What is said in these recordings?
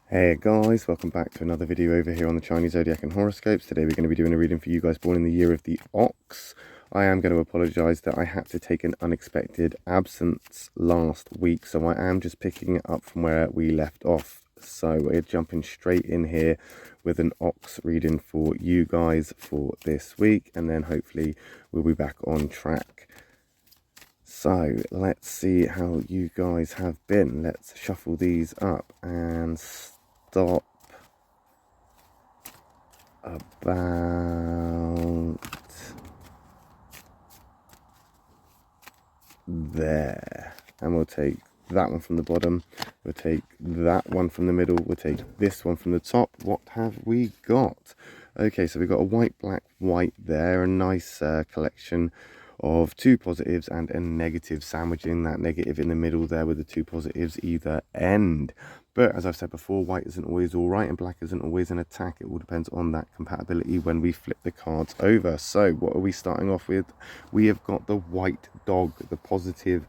Hey guys, welcome back to another video over here on the Chinese Zodiac and horoscopes. Today we're going to be doing a reading for you guys born in the year of the Ox. I am going to apologise that I had to take an unexpected absence last week, so I am just picking it up from where we left off. So we're jumping straight in here with an Ox reading for you guys for this week, and then hopefully we'll be back on track. So let's see how you guys have been. Let's shuffle these up and stop about there, and we'll take that one from the bottom, we'll take that one from the middle, we'll take this one from the top. What have we got? Okay, so we've got a white, black, white there, a nice collection of two positives and a negative, sandwiching that negative in the middle there with the two positives either end. But as I've said before, white isn't always all right and black isn't always an attack. It all depends on that compatibility when we flip the cards over. So what are we starting off with? We have got the white dog, the positive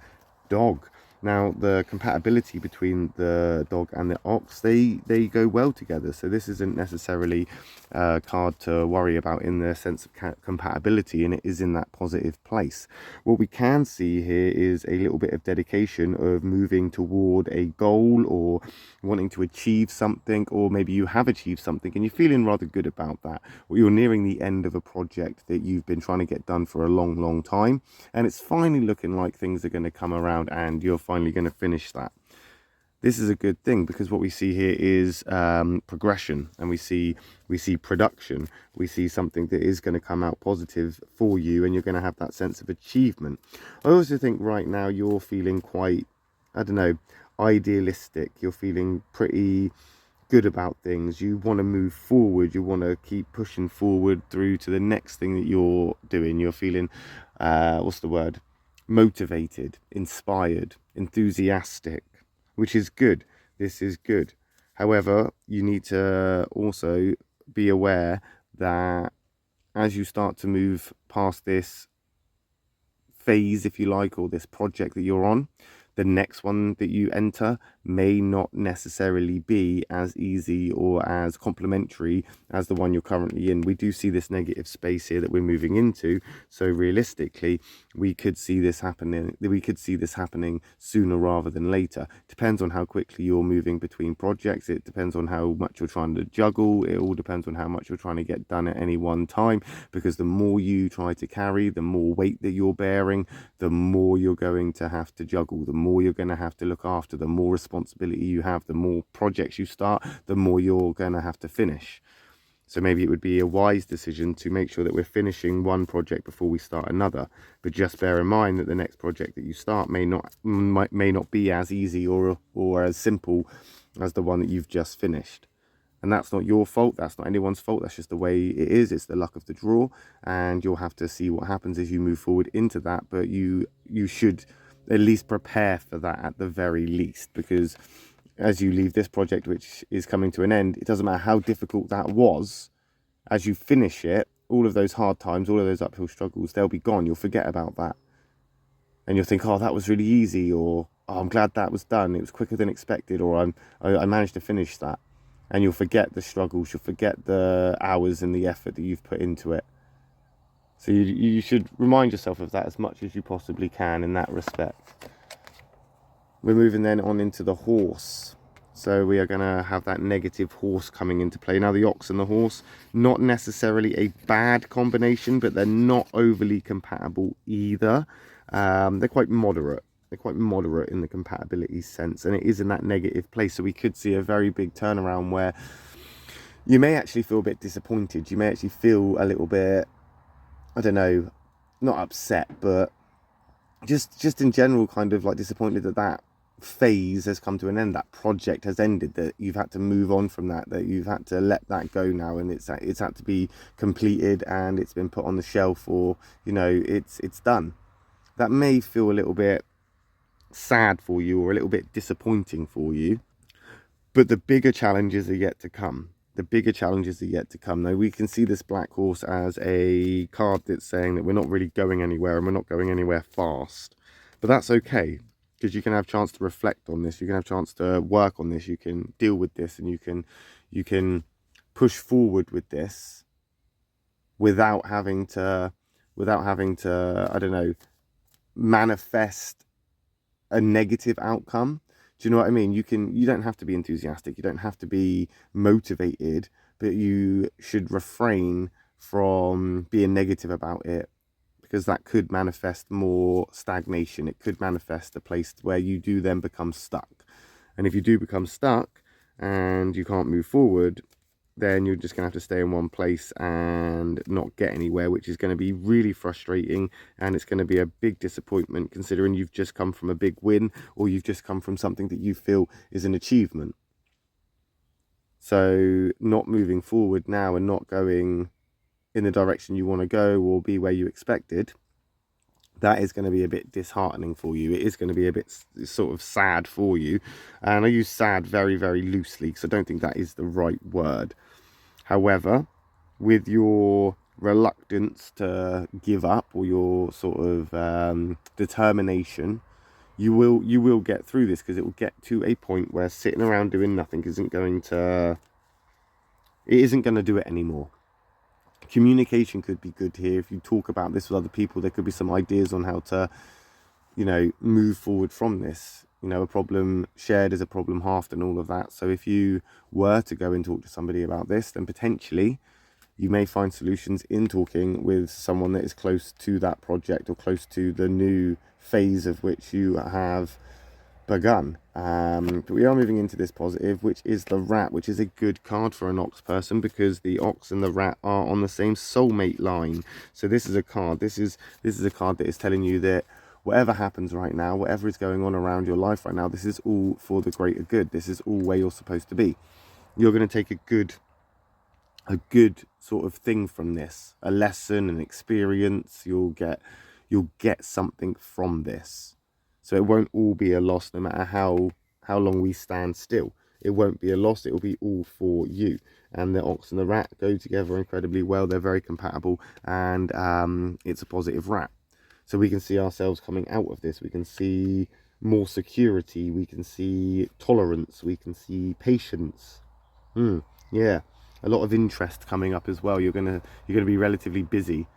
dog. Now, the compatibility between the dog and the ox, they go well together. So this isn't necessarily a card to worry about in the sense of compatibility, and it is in that positive place. What we can see here is a little bit of dedication of moving toward a goal or wanting to achieve something, or maybe you have achieved something and you're feeling rather good about that, or you're nearing the end of a project that you've been trying to get done for a long time, and it's finally looking like things are going to come around and you're finally going to finish that. This is a good thing because what we see here is progression, and we see production. We see something that is going to come out positive for you, and you're going to have that sense of achievement. I also think right now you're feeling quite, I don't know, idealistic. You're feeling pretty good about things. You want to move forward. You want to keep pushing forward through to the next thing that you're doing. You're feeling, what's the word? Motivated, inspired, enthusiastic, which is good. This is good. However, you need to also be aware that as you start to move past this phase, if you like, or this project that you're on, the next one that you enter may not necessarily be as easy or as complementary as the one you're currently in. We do see this negative space here that we're moving into, so realistically we could see this happening sooner rather than later. Depends on how quickly you're moving between projects. It depends on how much you're trying to juggle. It all depends on how much you're trying to get done at any one time, because the more you try to carry, the more weight that you're bearing, the more you're going to have to juggle, the more you're going to have to look after, the more responsibility you have, the more projects you start, the more you're going to have to finish. So maybe it would be a wise decision to make sure that we're finishing one project before we start another. But just bear in mind that the next project that you start may not be as easy or as simple as the one that you've just finished. And that's not your fault. That's not anyone's fault. That's just the way it is. It's the luck of the draw. And you'll have to see what happens as you move forward into that. But you should at least prepare for that at the very least, because as you leave this project, which is coming to an end, it doesn't matter how difficult that was. As you finish it, all of those hard times, all of those uphill struggles, they'll be gone. You'll forget about that. And you'll think, oh, that was really easy, or oh, I'm glad that was done. It was quicker than expected, or I managed to finish that. And you'll forget the struggles, you'll forget the hours and the effort that you've put into it. So you should remind yourself of that as much as you possibly can in that respect. We're moving then on into the horse. So we are going to have that negative horse coming into play. Now the ox and the horse, not necessarily a bad combination, but they're not overly compatible either. They're quite moderate. They're quite moderate in the compatibility sense, and it is in that negative place. So we could see a very big turnaround where you may actually feel a bit disappointed. You may actually feel a little bit, I don't know, not upset, but just in general kind of like disappointed that phase has come to an end, that project has ended, that you've had to move on from that you've had to let that go now, and it's had to be completed and it's been put on the shelf, or you know, it's done. That may feel a little bit sad for you or a little bit disappointing for you, but the bigger challenges are yet to come. Now we can see this black horse as a card that's saying that we're not really going anywhere, and we're not going anywhere fast, but that's okay. because you can have a chance to reflect on this, you can have a chance to work on this, you can deal with this, and you can push forward with this without having to I don't know, manifest a negative outcome. Do you know what I mean? You don't have to be enthusiastic, you don't have to be motivated, but you should refrain from being negative about it, because that could manifest more stagnation. It could manifest a place where you do then become stuck. And if you do become stuck and you can't move forward, then you're just going to have to stay in one place and not get anywhere, which is going to be really frustrating, and it's going to be a big disappointment considering you've just come from a big win, or you've just come from something that you feel is an achievement. So not moving forward now and not going in the direction you want to go or be where you expected, that is going to be a bit disheartening for you. It is going to be a bit sort of sad for you. And I use sad very, very loosely, because I don't think that is the right word. However, with your reluctance to give up, or your sort of determination, you will get through this, because it will get to a point where sitting around doing nothing isn't going to do it anymore. Communication could be good here. If you talk about this with other people, there could be some ideas on how to, you know, move forward from this. You know, a problem shared is a problem halved, and all of that. So if you were to go and talk to somebody about this, then potentially you may find solutions in talking with someone that is close to that project, or close to the new phase of which you have begun. But we are moving into this positive, which is the rat, which is a good card for an ox person, because the ox and the rat are on the same soulmate line. So this is a card, this is a card that is telling you that whatever happens right now, whatever is going on around your life right now, this is all for the greater good. This is all where you're supposed to be. You're going to take a good sort of thing from this, a lesson, an experience. You'll get something from this. So it won't all be a loss, no matter how long we stand still. It won't be a loss, it will be all for you. And the ox and the rat go together incredibly well. They're very compatible, and it's a positive rat. So we can see ourselves coming out of this. We can see more security, we can see tolerance, we can see patience. Yeah, a lot of interest coming up as well. You're gonna be relatively busy,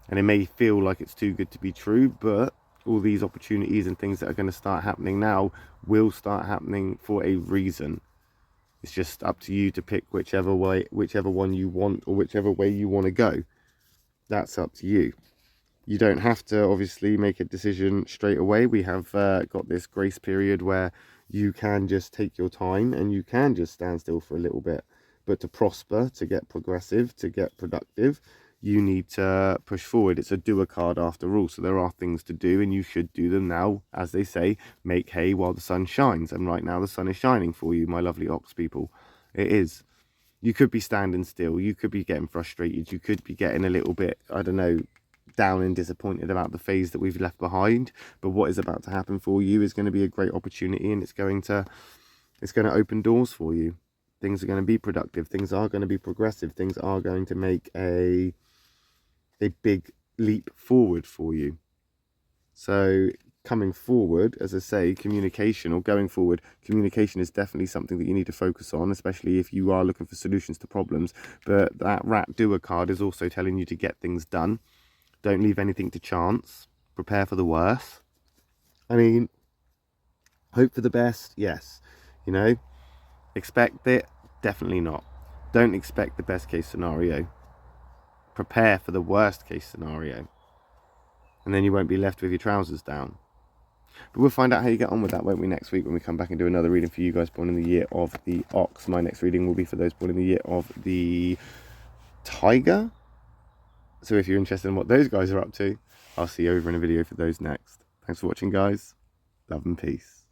and it may feel like it's too good to be true, but all these opportunities and things that are going to start happening now will start happening for a reason. It's just up to you to pick whichever one you want, or whichever way you want to go. That's up to you. You don't have to obviously make a decision straight away. We have got this grace period where you can just take your time and you can just stand still for a little bit. But to prosper, to get progressive, to get productive, you need to push forward. It's a doer card after all, so there are things to do, and you should do them now. As they say, make hay while the sun shines, and right now the sun is shining for you, my lovely ox people. It is. You could be standing still, you could be getting frustrated, you could be getting a little bit, I don't know, down and disappointed about the phase that we've left behind, but what is about to happen for you is going to be a great opportunity, and it's going to open doors for you. Things are going to be productive, things are going to be progressive, things are going to make a big leap forward for you. So coming forward, as I say, communication, or going forward, communication is definitely something that you need to focus on, especially if you are looking for solutions to problems. But that rat doer card is also telling you to get things done. Don't leave anything to chance. Prepare for the worst. I mean, hope for the best, yes. You know, expect it, definitely not. Don't expect the best case scenario. Prepare for the worst case scenario, and then you won't be left with your trousers down. But we'll find out how you get on with that, won't we, next week when we come back and do another reading for you guys born in the year of the ox. My next reading will be for those born in the year of the tiger. So if you're interested in what those guys are up to, I'll see you over in a video for those next. Thanks for watching, guys. Love and peace.